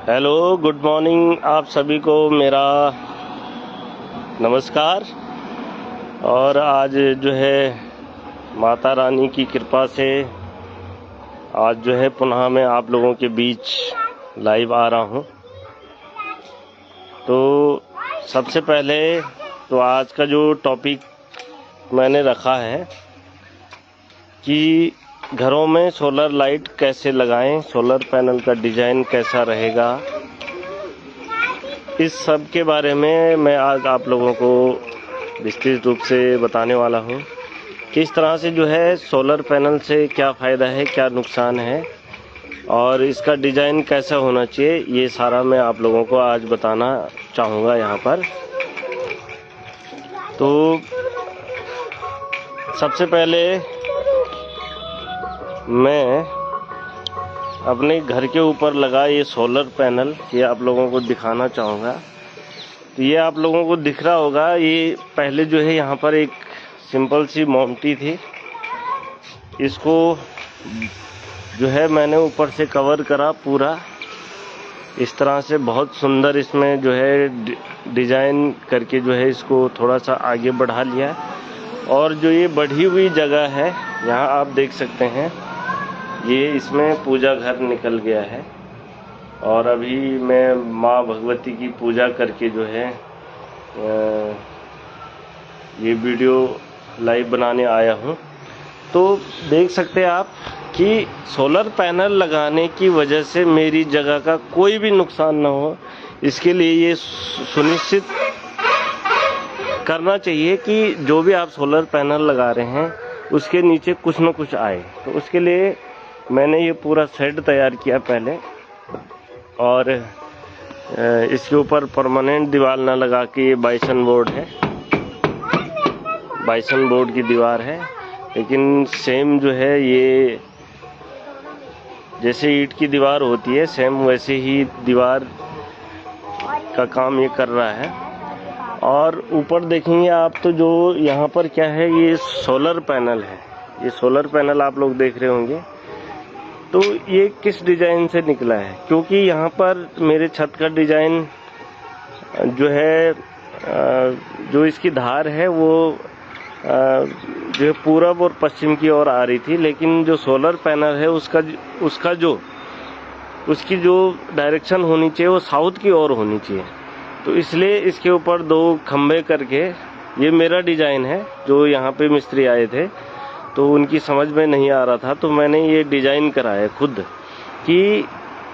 Hello, good morning. आप सभी को मेरा नमस्कार। और आज जो है माता रानी की कृपा से आज जो है पुनः मैं आप लोगों के बीच लाइव आ रहा हूं। तो सबसे पहले तो आज का जो टॉपिक मैंने रखा है कि घरों में सोलर लाइट कैसे लगाएं, सोलर पैनल का डिज़ाइन कैसा रहेगा, इस सब के बारे में मैं आज आप लोगों को विस्तृत रूप से बताने वाला हूं। किस तरह से जो है सोलर पैनल से क्या फ़ायदा है, क्या नुकसान है और इसका डिज़ाइन कैसा होना चाहिए, ये सारा मैं आप लोगों को आज बताना चाहूँगा यहाँ पर। तो सबसे पहले मैं अपने घर के ऊपर लगा ये सोलर पैनल ये आप लोगों को दिखाना चाहूँगा। तो ये आप लोगों को दिख रहा होगा, ये पहले जो है यहाँ पर एक सिंपल सी मोमटी थी। इसको जो है मैंने ऊपर से कवर करा पूरा इस तरह से, बहुत सुंदर इसमें जो है डिज़ाइन करके जो है इसको थोड़ा सा आगे बढ़ा लिया। और जो ये बढ़ी हुई जगह है यहाँ आप देख सकते हैं, ये इसमें पूजा घर निकल गया है। और अभी मैं माँ भगवती की पूजा करके जो है ये वीडियो लाइव बनाने आया हूँ। तो देख सकते हैं आप कि सोलर पैनल लगाने की वजह से मेरी जगह का कोई भी नुकसान ना हो, इसके लिए ये सुनिश्चित करना चाहिए कि जो भी आप सोलर पैनल लगा रहे हैं उसके नीचे कुछ न कुछ आए। तो उसके लिए मैंने ये पूरा सेट तैयार किया पहले, और इसके ऊपर परमानेंट दीवार ना लगा के ये बाइसन बोर्ड है, बाइसन बोर्ड की दीवार है। लेकिन सेम जो है ये जैसे ईंट की दीवार होती है सेम वैसे ही दीवार का काम ये कर रहा है। और ऊपर देखेंगे आप तो जो यहाँ पर क्या है, ये सोलर पैनल है। ये सोलर पैनल आप लोग देख रहे होंगे। तो ये किस डिज़ाइन से निकला है, क्योंकि यहाँ पर मेरे छत का डिज़ाइन जो है जो इसकी धार है वो जो है पूरब और पश्चिम की ओर आ रही थी। लेकिन जो सोलर पैनल है उसकी जो डायरेक्शन होनी चाहिए वो साउथ की ओर होनी चाहिए। तो इसलिए इसके ऊपर दो खंभे करके, ये मेरा डिज़ाइन है, जो यहाँ पे मिस्त्री आए थे तो उनकी समझ में नहीं आ रहा था, तो मैंने ये डिज़ाइन कराया खुद कि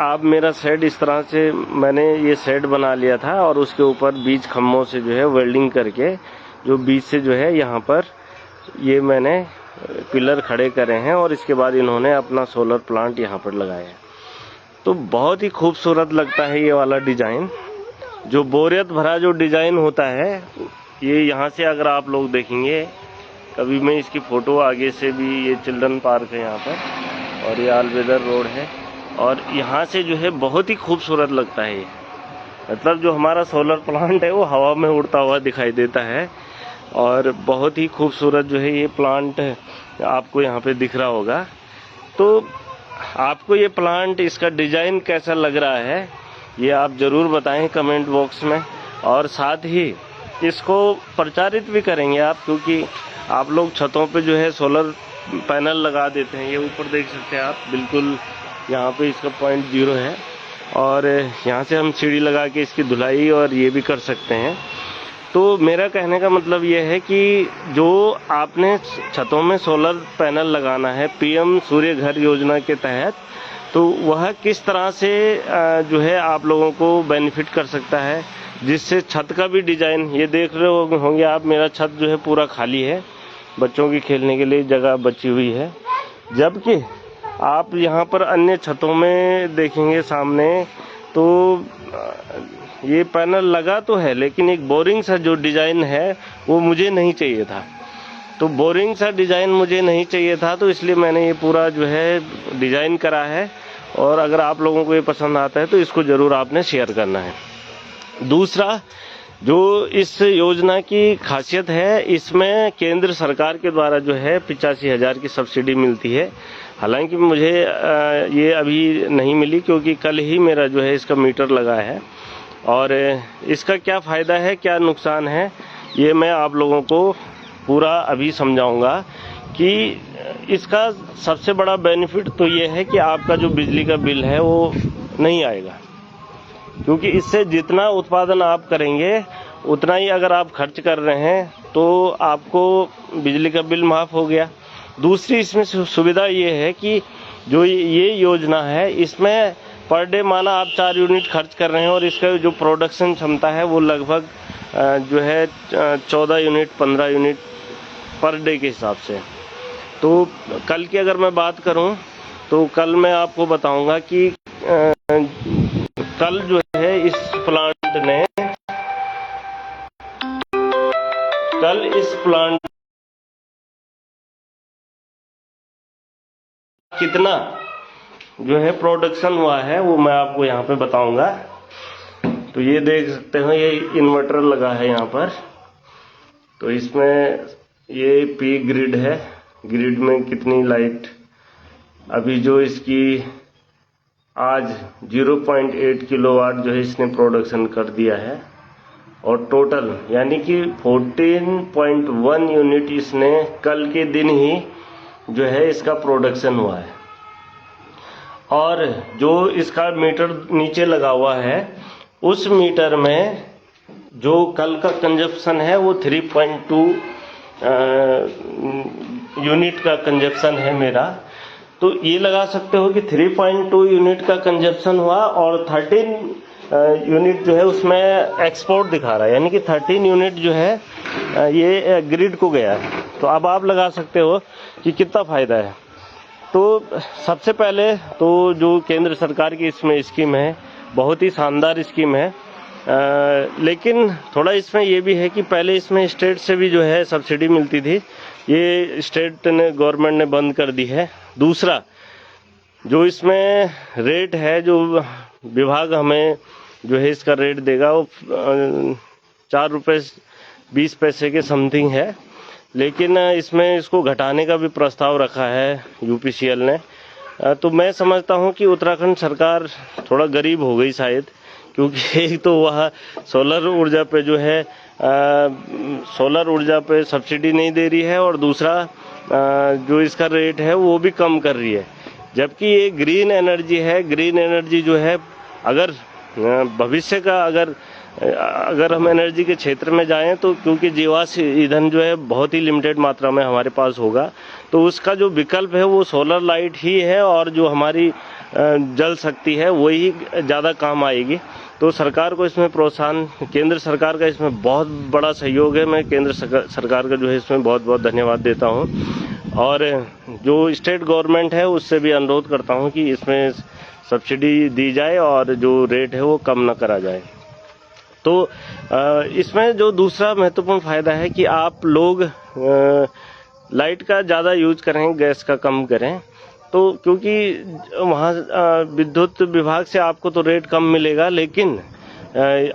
आप मेरा शेड इस तरह से, मैंने ये शेड बना लिया था और उसके ऊपर बीच खम्भों से जो है वेल्डिंग करके जो बीच से जो है यहाँ पर ये मैंने पिलर खड़े करे हैं और इसके बाद इन्होंने अपना सोलर प्लांट यहाँ पर लगाया है। तो बहुत ही खूबसूरत लगता है ये वाला डिज़ाइन, जो बोरियत भरा जो डिज़ाइन होता है। ये यहाँ से अगर आप लोग देखेंगे कभी, मैं इसकी फ़ोटो आगे से भी, ये चिल्ड्रन पार्क है यहाँ पर और ये आलवेदर रोड है, और यहाँ से जो है बहुत ही खूबसूरत लगता है ये। मतलब जो हमारा सोलर प्लांट है वो हवा में उड़ता हुआ दिखाई देता है और बहुत ही खूबसूरत जो है ये प्लांट आपको यहाँ पे दिख रहा होगा। तो आपको ये प्लांट, इसका डिज़ाइन कैसा लग रहा है ये आप ज़रूर बताएं कमेंट बॉक्स में। और साथ ही इसको प्रचारित भी करेंगे आप, क्योंकि आप लोग छतों पे जो है सोलर पैनल लगा देते हैं। ये ऊपर देख सकते हैं आप, बिल्कुल यहाँ पे इसका 0.0 है और यहाँ से हम सीढ़ी लगा के इसकी धुलाई और ये भी कर सकते हैं। तो मेरा कहने का मतलब ये है कि जो आपने छतों में सोलर पैनल लगाना है पीएम सूर्य घर योजना के तहत, तो वह किस तरह से जो है आप लोगों को बेनिफिट कर सकता है, जिससे छत का भी डिज़ाइन, ये देख रहे होंगे आप, मेरा छत जो है पूरा खाली है, बच्चों की खेलने के लिए जगह बची हुई है। जबकि आप यहाँ पर अन्य छतों में देखेंगे सामने, तो ये पैनल लगा तो है लेकिन एक बोरिंग सा जो डिज़ाइन है वो मुझे नहीं चाहिए था। तो बोरिंग सा डिज़ाइन मुझे नहीं चाहिए था, तो इसलिए मैंने ये पूरा जो है डिज़ाइन करा है। और अगर आप लोगों को ये पसंद आता है तो इसको ज़रूर आपने शेयर करना है। दूसरा, जो इस योजना की खासियत है, इसमें केंद्र सरकार के द्वारा जो है 85,000 की सब्सिडी मिलती है। हालांकि मुझे ये अभी नहीं मिली, क्योंकि कल ही मेरा जो है इसका मीटर लगा है। और इसका क्या फ़ायदा है, क्या नुकसान है, ये मैं आप लोगों को पूरा अभी समझाऊंगा। कि इसका सबसे बड़ा बेनिफिट तो ये है कि आपका जो बिजली का बिल है वो नहीं आएगा, क्योंकि इससे जितना उत्पादन आप करेंगे उतना ही अगर आप खर्च कर रहे हैं तो आपको बिजली का बिल माफ़ हो गया। दूसरी इसमें सुविधा ये है कि जो ये योजना है, इसमें पर डे माना आप 4 यूनिट खर्च कर रहे हैं और इसका जो प्रोडक्शन क्षमता है वो लगभग जो है 14 यूनिट 15 यूनिट पर डे के हिसाब से। तो कल की अगर मैं बात करूं तो कल मैं आपको बताऊंगा कि कल जो है इस प्लांट कितना जो है प्रोडक्शन हुआ है वो मैं आपको यहाँ पे बताऊंगा। तो ये देख सकते हो, ये इन्वर्टर लगा है यहाँ पर। तो इसमें ये पी ग्रिड है, ग्रिड में कितनी लाइट अभी जो इसकी आज 0.8 किलोवाट जो है इसने प्रोडक्शन कर दिया है। और टोटल यानी कि 14.1 यूनिट इसने कल के दिन ही जो है इसका प्रोडक्शन हुआ है। और जो इसका मीटर नीचे लगा हुआ है उस मीटर में जो कल का कंजप्शन है वो 3.2 यूनिट का कंजप्शन है मेरा। तो ये लगा सकते हो कि 3.2 यूनिट का कंजप्शन हुआ और 13 यूनिट जो है उसमें एक्सपोर्ट दिखा रहा है, यानी कि 13 यूनिट जो है ये ग्रिड को गया है। तो अब आप लगा सकते हो कि कितना फ़ायदा है। तो सबसे पहले तो जो केंद्र सरकार की इसमें स्कीम है बहुत ही शानदार स्कीम है। लेकिन थोड़ा इसमें ये भी है कि पहले इसमें स्टेट से भी जो है सब्सिडी मिलती थी, ये स्टेट ने गवर्नमेंट ने बंद कर दी है। दूसरा जो इसमें रेट है, जो विभाग हमें जो है इसका रेट देगा वो 4 रुपये 20 पैसे के समथिंग है। लेकिन इसमें इसको घटाने का भी प्रस्ताव रखा है यूपीसीएल ने। तो मैं समझता हूं कि उत्तराखंड सरकार थोड़ा गरीब हो गई शायद, क्योंकि एक तो वह सोलर ऊर्जा पे जो है सोलर ऊर्जा पे सब्सिडी नहीं दे रही है और दूसरा जो इसका रेट है वो भी कम कर रही है। जबकि ये ग्रीन एनर्जी है, ग्रीन एनर्जी जो है अगर भविष्य का अगर हम एनर्जी के क्षेत्र में जाएं तो क्योंकि जीवाश्म ईंधन जो है बहुत ही लिमिटेड मात्रा में हमारे पास होगा, तो उसका जो विकल्प है वो सोलर लाइट ही है और जो हमारी जल शक्ति है वही ज़्यादा काम आएगी। तो सरकार को इसमें प्रोत्साहन, केंद्र सरकार का इसमें बहुत बड़ा सहयोग है। मैं केंद्र सरकार का जो है इसमें बहुत बहुत धन्यवाद देता हूँ और जो स्टेट गवर्नमेंट है उससे भी अनुरोध करता हूँ कि इसमें सब्सिडी दी जाए और जो रेट है वो कम न करा जाए। तो इसमें जो दूसरा महत्वपूर्ण फायदा है कि आप लोग लाइट का ज़्यादा यूज करें, गैस का कम करें। तो क्योंकि वहाँ विद्युत विभाग से आपको तो रेट कम मिलेगा, लेकिन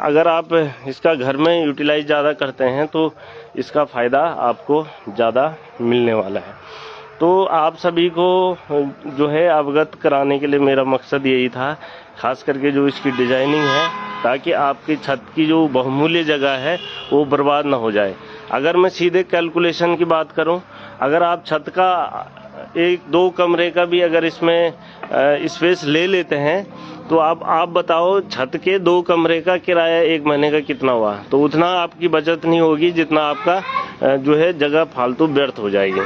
अगर आप इसका घर में यूटिलाइज ज़्यादा करते हैं तो इसका फ़ायदा आपको ज़्यादा मिलने वाला है। तो आप सभी को जो है अवगत कराने के लिए मेरा मकसद यही था, खास करके जो इसकी डिजाइनिंग है, ताकि आपकी छत की जो बहुमूल्य जगह है वो बर्बाद ना हो जाए। अगर मैं सीधे कैलकुलेशन की बात करूं, अगर आप छत का 1-2 कमरे का भी अगर इसमें स्पेस ले लेते हैं तो आप बताओ छत के 2 कमरे का किराया 1 महीने का कितना हुआ। तो उतना आपकी बचत नहीं होगी जितना आपका जो है जगह फालतू व्यर्थ हो जाएगी।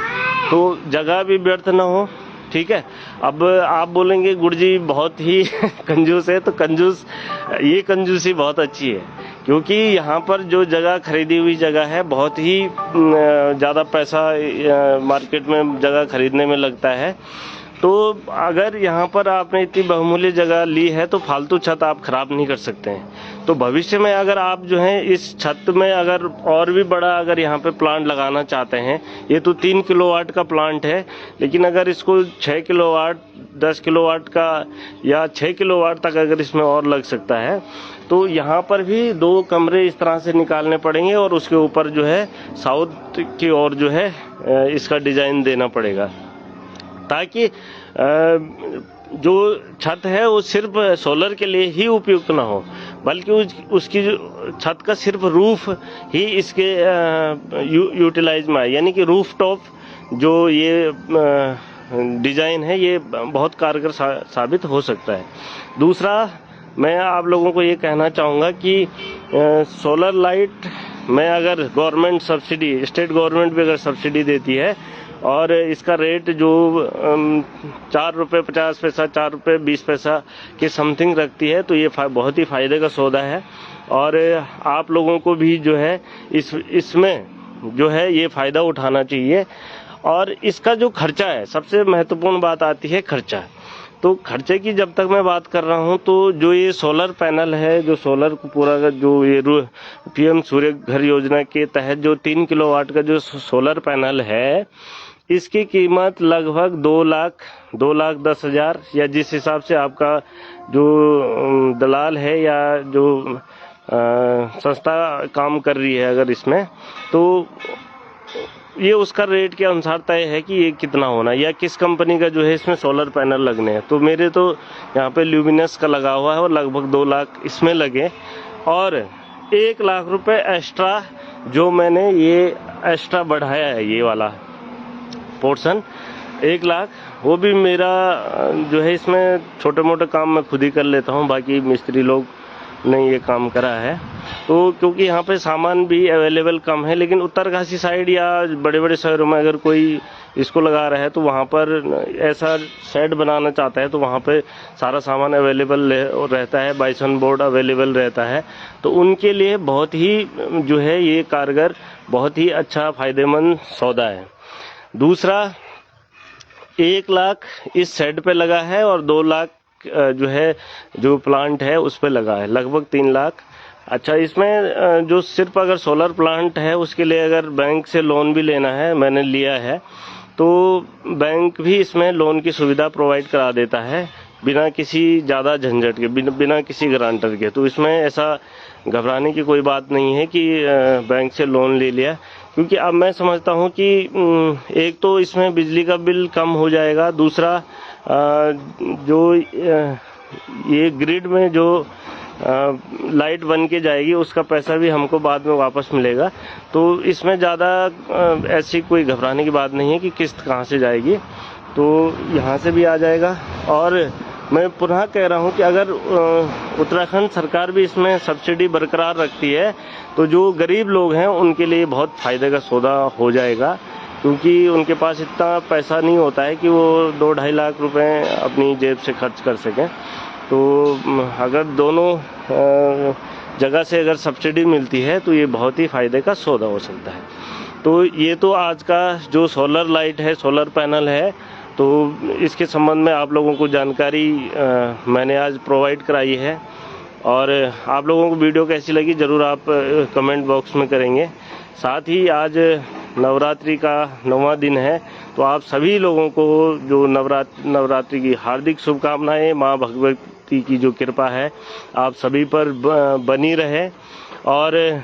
तो जगह भी व्यर्थ ना हो, ठीक है। अब आप बोलेंगे गुरुजी बहुत ही कंजूस है, तो ये कंजूसी बहुत अच्छी है, क्योंकि यहाँ पर जो जगह खरीदी हुई जगह है बहुत ही ज़्यादा पैसा मार्केट में जगह खरीदने में लगता है। तो अगर यहाँ पर आपने इतनी बहुमूल्य जगह ली है तो फालतू छत आप खराब नहीं कर सकते हैं। तो भविष्य में अगर आप जो है इस छत में अगर और भी बड़ा अगर यहाँ पे प्लांट लगाना चाहते हैं, ये तो 3 किलोवाट का प्लांट है, लेकिन अगर इसको 6 किलोवाट 10 किलोवाट का या 6 किलोवाट तक अगर इसमें और लग सकता है, तो यहाँ पर भी 2 कमरे इस तरह से निकालने पड़ेंगे और उसके ऊपर जो है साउथ की ओर जो है इसका डिजाइन देना पड़ेगा, ताकि जो छत है वो सिर्फ सोलर के लिए ही उपयुक्त ना हो, बल्कि उसकी जो छत का सिर्फ रूफ ही इसके यूटिलाइज में आए, यानी कि रूफ टॉप जो ये डिजाइन है ये बहुत कारगर साबित हो सकता है। दूसरा, मैं आप लोगों को ये कहना चाहूँगा कि सोलर लाइट में अगर गवर्नमेंट सब्सिडी, स्टेट गवर्नमेंट भी अगर सब्सिडी देती है और इसका रेट जो 4 रुपये 50 पैसा 4 रुपये 20 पैसा के समथिंग रखती है, तो ये बहुत ही फायदे का सौदा है और आप लोगों को भी जो है इसमें जो है ये फ़ायदा उठाना चाहिए। और इसका जो खर्चा है, सबसे महत्वपूर्ण बात आती है खर्चा। तो खर्चे की जब तक मैं बात कर रहा हूँ, तो जो ये सोलर पैनल है, जो सोलर को पूरा जो ये पीएम सूर्य घर योजना के तहत जो 3 किलोवाट का जो सोलर पैनल है, इसकी कीमत लगभग 2,10,000 या जिस हिसाब से आपका जो दलाल है या जो संस्था काम कर रही है अगर इसमें, तो ये उसका रेट के अनुसार तय है कि ये कितना होना या किस कंपनी का जो है इसमें सोलर पैनल लगने हैं। तो मेरे तो यहाँ पे ल्यूमिनस का लगा हुआ है और लगभग 2 लाख इसमें लगे और 1 लाख रुपए एक्स्ट्रा जो मैंने ये एक्स्ट्रा बढ़ाया है, ये वाला पोर्शन 1 लाख, वो भी मेरा जो है इसमें छोटे मोटे काम मैं खुद ही कर लेता हूँ, बाकी मिस्त्री लोग ने ये काम करा है। तो क्योंकि यहाँ पे सामान भी अवेलेबल कम है, लेकिन उत्तरकाशी साइड या बड़े बड़े शहरों में अगर कोई इसको लगा रहा है तो वहाँ पर ऐसा शेड बनाना चाहता है तो वहाँ पे सारा सामान अवेलेबल रहता है, बाइसन बोर्ड अवेलेबल रहता है, तो उनके लिए बहुत ही जो है ये कारगर, बहुत ही अच्छा फायदेमंद सौदा है। दूसरा, 1 लाख इस शेड पे लगा है और 2 लाख जो है जो प्लांट है उस पे लगा है, लगभग 3 लाख। अच्छा, इसमें जो सिर्फ अगर सोलर प्लांट है उसके लिए अगर बैंक से लोन भी लेना है, मैंने लिया है, तो बैंक भी इसमें लोन की सुविधा प्रोवाइड करा देता है बिना किसी ज़्यादा झंझट के, बिना किसी गारंटर के। तो इसमें ऐसा घबराने की कोई बात नहीं है कि बैंक से लोन ले लिया, क्योंकि अब मैं समझता हूँ कि एक तो इसमें बिजली का बिल कम हो जाएगा, दूसरा जो ये ग्रिड में जो लाइट बन के जाएगी उसका पैसा भी हमको बाद में वापस मिलेगा। तो इसमें ज़्यादा ऐसी कोई घबराने की बात नहीं है कि किस्त कहाँ से जाएगी, तो यहाँ से भी आ जाएगा। और मैं पुनः कह रहा हूँ कि अगर उत्तराखंड सरकार भी इसमें सब्सिडी बरकरार रखती है तो जो गरीब लोग हैं उनके लिए बहुत फ़ायदे का सौदा हो जाएगा, क्योंकि उनके पास इतना पैसा नहीं होता है कि वो 2-2.5 लाख रुपए अपनी जेब से खर्च कर सकें। तो अगर दोनों जगह से अगर सब्सिडी मिलती है तो ये बहुत ही फ़ायदे का सौदा हो सकता है। तो ये तो आज का जो सोलर लाइट है, सोलर पैनल है, तो इसके संबंध में आप लोगों को जानकारी मैंने आज प्रोवाइड कराई है। और आप लोगों को वीडियो कैसी लगी ज़रूर आप कमेंट बॉक्स में करेंगे। साथ ही आज नवरात्रि का 9वां दिन है, तो आप सभी लोगों को जो नवरात्रि की हार्दिक शुभकामनाएं। माँ भगवती की जो कृपा है आप सभी पर बनी रहे। और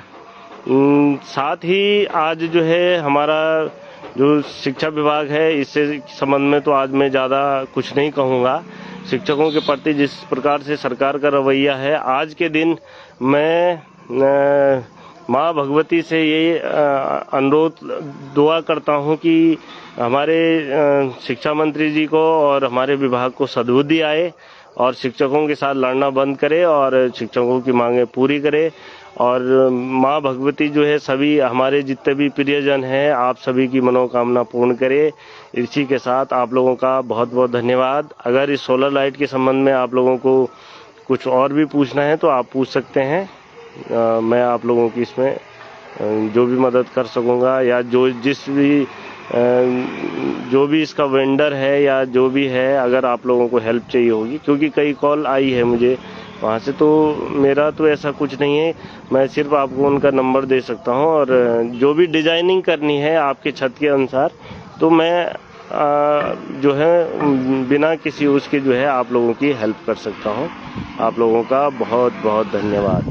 साथ ही आज जो है हमारा जो शिक्षा विभाग है, इससे संबंध में तो आज मैं ज़्यादा कुछ नहीं कहूँगा। शिक्षकों के प्रति जिस प्रकार से सरकार का रवैया है, आज के दिन मैं माँ भगवती से ये अनुरोध दुआ करता हूँ कि हमारे शिक्षा मंत्री जी को और हमारे विभाग को सद्बुद्धि आए और शिक्षकों के साथ लड़ना बंद करे और शिक्षकों की मांगें पूरी करे। और माँ भगवती जो है सभी हमारे जितने भी प्रियजन हैं, आप सभी की मनोकामना पूर्ण करे। इसी के साथ आप लोगों का बहुत बहुत धन्यवाद। अगर इस सोलर लाइट के संबंध में आप लोगों को कुछ और भी पूछना है तो आप पूछ सकते हैं। मैं आप लोगों की इसमें जो भी मदद कर सकूंगा, या जो भी इसका वेंडर है या जो भी है, अगर आप लोगों को हेल्प चाहिए होगी, क्योंकि कई कॉल आई है मुझे वहाँ से। तो मेरा तो ऐसा कुछ नहीं है, मैं सिर्फ आपको उनका नंबर दे सकता हूँ, और जो भी डिजाइनिंग करनी है आपके छत के अनुसार, तो मैं जो है बिना किसी उसके जो है आप लोगों की हेल्प कर सकता हूँ। आप लोगों का बहुत बहुत धन्यवाद।